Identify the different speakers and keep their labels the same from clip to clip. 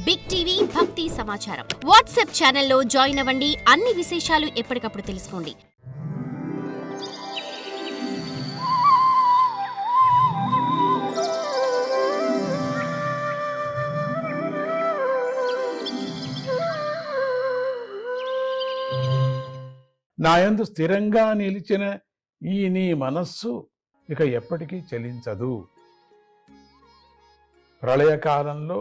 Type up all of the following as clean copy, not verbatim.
Speaker 1: Big TV భక్తి సమాచారం WhatsApp ఛానల్లో జాయిన్ అవ్వండి. అన్ని విశేషాలు ఎప్పటికప్పుడు తెలుసుకోండి.
Speaker 2: నాయందు స్థిరంగా నిలిచిన ఈ నీ మనస్సు ఇక ఎప్పటికీ చలించదు. ప్రళయకాలంలో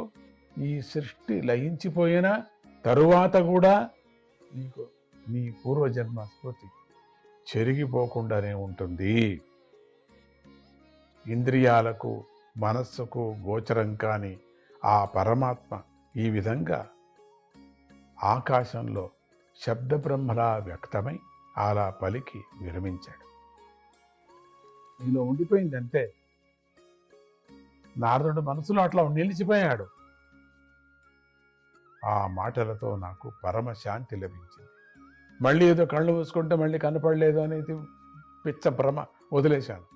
Speaker 2: ఈ సృష్టి లయించిపోయిన తరువాత కూడా నీకు నీ పూర్వజన్మ స్మృతి చెరిగిపోకుండానే ఉంటుంది. ఇంద్రియాలకు మనస్సుకు గోచరం కాని ఆ పరమాత్మ ఈ విధంగా ఆకాశంలో శబ్ద బ్రహ్మలా వ్యక్తమై అలా పలికి విరమించాడు. నీలో ఉండిపోయిందంటే నారదుడు మనసులో అట్లా నిలిచిపోయాడు. ఆ మాటలతో నాకు పరమ శాంతి లభించింది. మళ్ళీ ఏదో కళ్ళు మూసుకుంటే మళ్ళీ కనపడలేదు అనేది పిచ్చ భ్రమ వదిలేశాను.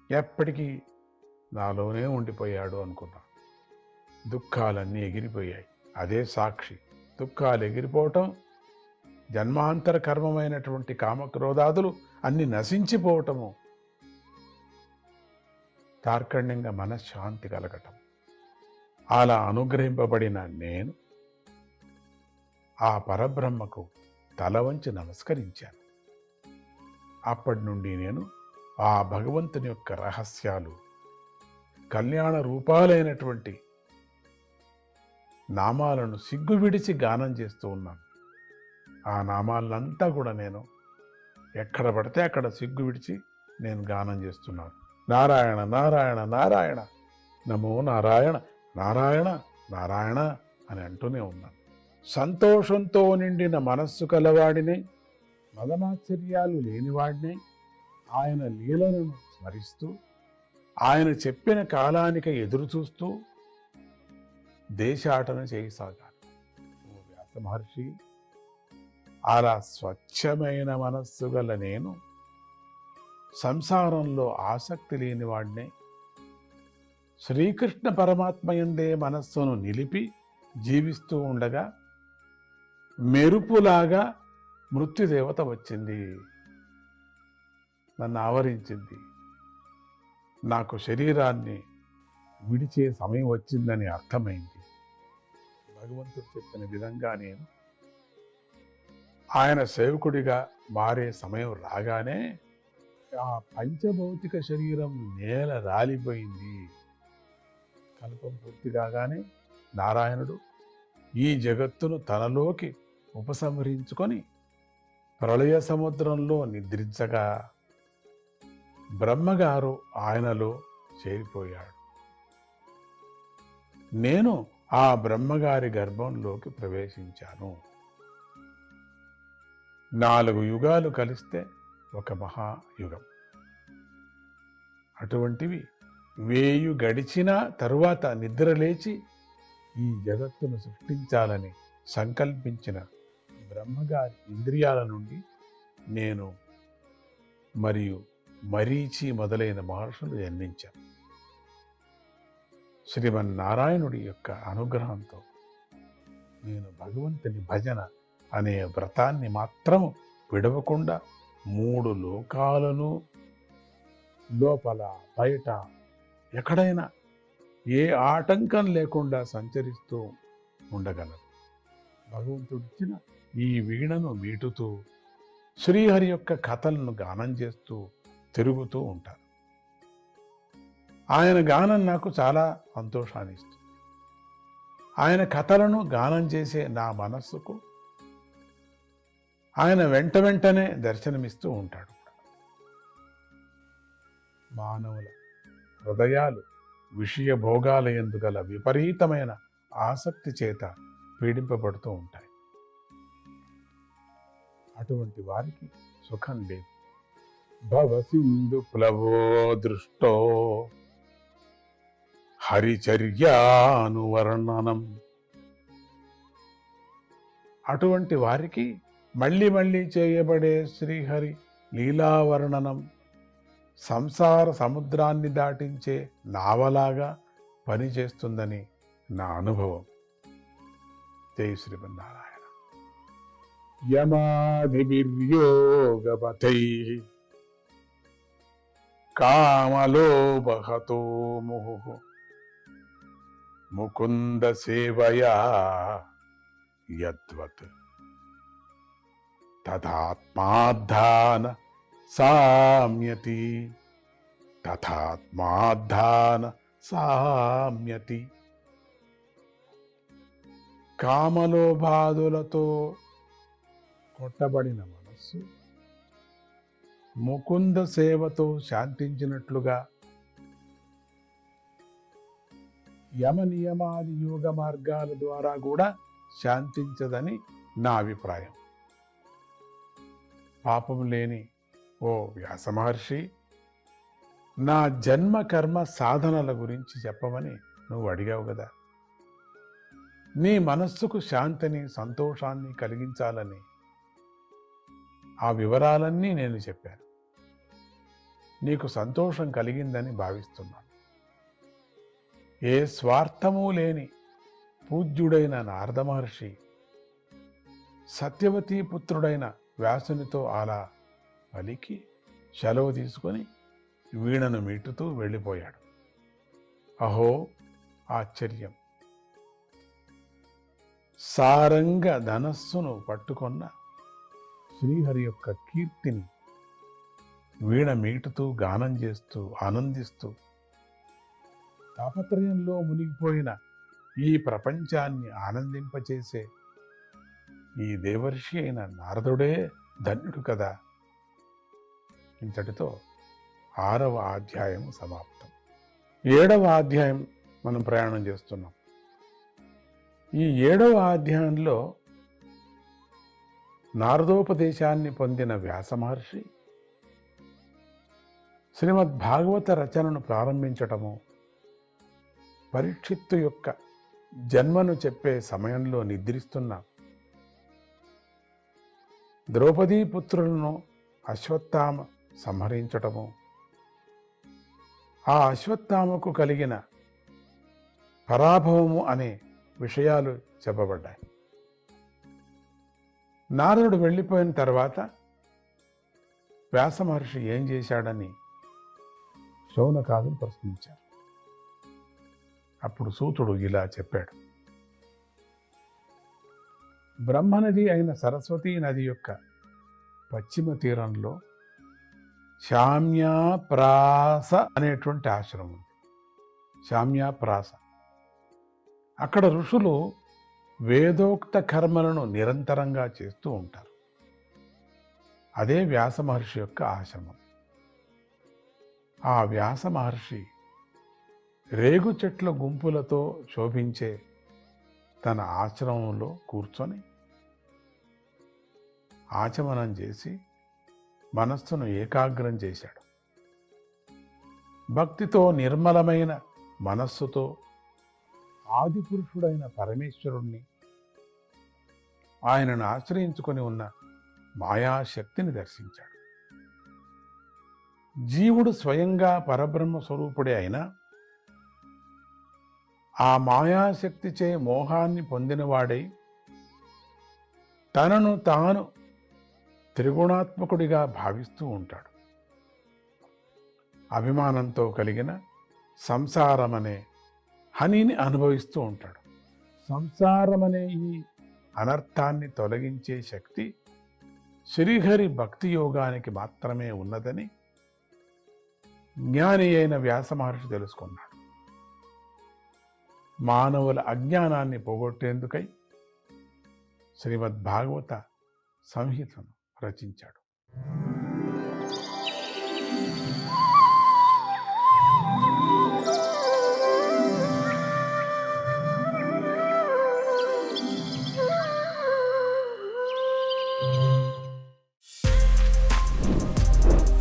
Speaker 2: ఎప్పటికీ నాలోనే ఉండిపోయాడు అనుకున్నా. దుఃఖాలన్నీ ఎగిరిపోయాయి. అదే సాక్షి. దుఃఖాలు ఎగిరిపోవటం, జన్మాంతర కర్మమైనటువంటి కామక్రోధాదులు అన్ని నశించిపోవటము, తార్కణ్యంగా మనశ్శాంతి కలగటం. అలా అనుగ్రహింపబడిన నేను ఆ పరబ్రహ్మకు తల వంచి నమస్కరించాను. అప్పటి నుండి నేను ఆ భగవంతుని యొక్క రహస్యాలు, కళ్యాణ రూపాలైనటువంటి నామాలను సిగ్గు విడిచి గానం చేస్తూ ఉన్నాను. ఆ నామాలంతా కూడా నేను ఎక్కడ పడితే అక్కడ సిగ్గు విడిచి నేను గానం చేస్తున్నాను. నారాయణ నారాయణ నారాయణ, నమో నారాయణ నారాయణ నారాయణ అని అంటూనే ఉన్నాను. సంతోషంతో నిండిన మనస్సు కలవాడిని, మదమాశ్చర్యాలు లేనివాడిని, ఆయన లీలలను స్మరిస్తూ ఆయన చెప్పిన కాలానికి ఎదురు చూస్తూ దేశాటన చేయసాగాను. ఓ వ్యాస మహర్షి, అలా స్వచ్ఛమైన మనస్సు గల నేను సంసారంలో ఆసక్తి లేనివాడినే, శ్రీకృష్ణ పరమాత్మయందే మనస్సును నిలిపి జీవిస్తూ ఉండగా మెరుపులాగా మృత్యుదేవత వచ్చింది, నన్ను ఆవరించింది. నాకు శరీరాన్ని విడిచే సమయం వచ్చిందని అర్థమైంది. భగవంతుడు చెప్పిన విధంగా నేను ఆయన సేవకుడిగా మారే సమయం రాగానే ఆ పంచభౌతిక శరీరం నేల రాలిపోయింది. కల్పం పూర్తి కాగానే నారాయణుడు ఈ జగత్తును తనలోకి ఉపసంహరించుకొని ప్రళయ సముద్రంలో నిద్రించగా బ్రహ్మగారు ఆయనలో చేరిపోయాడు. నేను ఆ బ్రహ్మగారి గర్భంలోకి ప్రవేశించాను. 4 యుగాలు కలిస్తే ఒక మహాయుగం. అటువంటివి 1000 గడిచిన తరువాత నిద్రలేచి ఈ జగత్తును సృష్టించాలని సంకల్పించిన బ్రహ్మగారి ఇంద్రియాల నుండి నేను మరియు మరీచి మొదలైన మహర్షులు జన్మించాను. శ్రీమన్నారాయణుడి యొక్క అనుగ్రహంతో నేను భగవంతుని భజన అనే వ్రతాన్ని మాత్రం విడవకుండా 3 లోకాలను లోపల బయట ఎక్కడైనా ఏ ఆటంకం లేకుండా సంచరిస్తూ ఉండగలను. భగవంతుడిచ్చిన ఈ వీణను మీటుతూ శ్రీహరి యొక్క కథలను గానం చేస్తూ తిరుగుతూ ఉంటాను. ఆయన గానం నాకు చాలా సంతోషాన్ని ఇస్తుంది. ఆయన కథలను గానం చేసే నా మనస్సుకు ఆయన వెంటనే దర్శనమిస్తూ ఉంటాడు. మానవుల హృదయాలు విషయ భోగాలయందు గల విపరీతమైన ఆసక్తి చేత పీడింపబడుతూ ఉంటాయి. అటువంటి వారికి సుఖం లేదు. భవసింధు ప్లవో దృష్టో హరిచర్యానువర్ణనం. అటువంటి వారికి మళ్ళీ మళ్ళీ చేయబడే శ్రీహరి లీలావర్ణనం సంసార సముద్రాన్ని దాటించే నావలాగా పనిచేస్తుందని నా అనుభవం. జై శ్రీమన్నారాయణ. యమాదిర్యోగపతై కామలోభహతో ముహు ముకుంద సేవయా యద్వత్ తథాత్మాధాన సామ్యతి తథాత్మాధాన సామ్యతి. కామలోభాదులతో కొట్టబడిన మనస్సు ముకుంద సేవతో శాంతించినట్లుగా యమ నియమాది యోగ మార్గాల ద్వారా కూడా శాంతించదని నా అభిప్రాయం. పాపం లేని ఓ వ్యాస మహర్షి, నా జన్మ కర్మ సాధనల గురించి చెప్పమని నువ్వు అడిగావు కదా. నీ మనస్సుకు శాంతిని సంతోషాన్ని కలిగించాలని ఆ వివరాలన్నీ నేను చెప్పాను. నీకు సంతోషం కలిగిందని భావిస్తున్నాను. ఏ స్వార్థమూ లేని పూజ్యుడైన నారద మహర్షి సత్యవతీ పుత్రుడైన వ్యాసునితో అలా పలికి సెలవు తీసుకొని వీణను మీటుతూ వెళ్ళిపోయాడు. అహో ఆశ్చర్యం! సారంగ ధనస్సును పట్టుకొన్న శ్రీహరి యొక్క కీర్తిని వీణ మీటుతూ గానం చేస్తూ ఆనందిస్తూ తాపత్రయంలో మునిగిపోయిన ఈ ప్రపంచాన్ని ఆనందింపచేసే ఈ దేవర్షి అయిన నారదుడే ధన్యుడు కదా. ఇంతటితో 6వ అధ్యాయం సమాప్తం. 7వ అధ్యాయం మనం ప్రయాణం చేస్తున్నాం. ఈ 7వ అధ్యాయంలో నారదోపదేశాన్ని పొందిన వ్యాస మహర్షి శ్రీమద్ భాగవత రచనను ప్రారంభించటము, పరీక్షిత్తు యొక్క జన్మను చెప్పే సమయంలో నిద్రిస్తున్న ద్రౌపదీ పుత్రులను అశ్వత్థామ సంహరించటము, ఆ అశ్వత్థామకు కలిగిన పరాభవము అనే విషయాలు చెప్పబడ్డాయి. నారదుడు వెళ్ళిపోయిన తర్వాత వ్యాస మహర్షి ఏం చేశాడని శౌనకాదులు ప్రశ్నించారు. అప్పుడు సూతుడు ఇలా చెప్పాడు. బ్రహ్మనది అయిన సరస్వతీ నది యొక్క పశ్చిమ తీరంలో శామ్యాప్రాస అనేటువంటి ఆశ్రమం ఉంది. శామ్యాప్రాస. అక్కడ ఋషులు వేదోక్త కర్మలను నిరంతరంగా చేస్తూ ఉంటారు. అదే వ్యాస మహర్షి యొక్క ఆశ్రమం. ఆ వ్యాస మహర్షి రేగు చెట్ల గుంపులతో శోభించే తన ఆశ్రమంలో కూర్చొని ఆచమనం చేసి మనస్సును ఏకాగ్రం చేశాడు. భక్తితో నిర్మలమైన మనస్సుతో ఆదిపురుషుడైన పరమేశ్వరుణ్ణి, ఆయనను ఆశ్రయించుకొని ఉన్న మాయాశక్తిని దర్శించాడు. జీవుడు స్వయంగా పరబ్రహ్మ స్వరూపుడే అయినా ఆ మాయాశక్తిచే మోహాన్ని పొందినవాడై తనను తాను త్రిగుణాత్మకుడిగా భావిస్తూ ఉంటాడు. అభిమానంతో కలిగిన సంసారమనే హానిని అనుభవిస్తూ ఉంటాడు. సంసారమనే ఈ అనర్థాన్ని తొలగించే శక్తి శ్రీహరి భక్తి యోగానికి మాత్రమే ఉన్నదని జ్ఞాని అయిన వ్యాస మహర్షి తెలుసుకున్నాడు. మానవుల అజ్ఞానాన్ని పోగొట్టేందుకై శ్రీమద్ భాగవత సంహితను రచించాడు.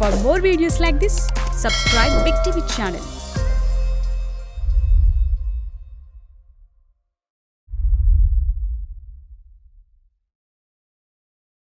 Speaker 3: For more videos like this, subscribe Big TV channel.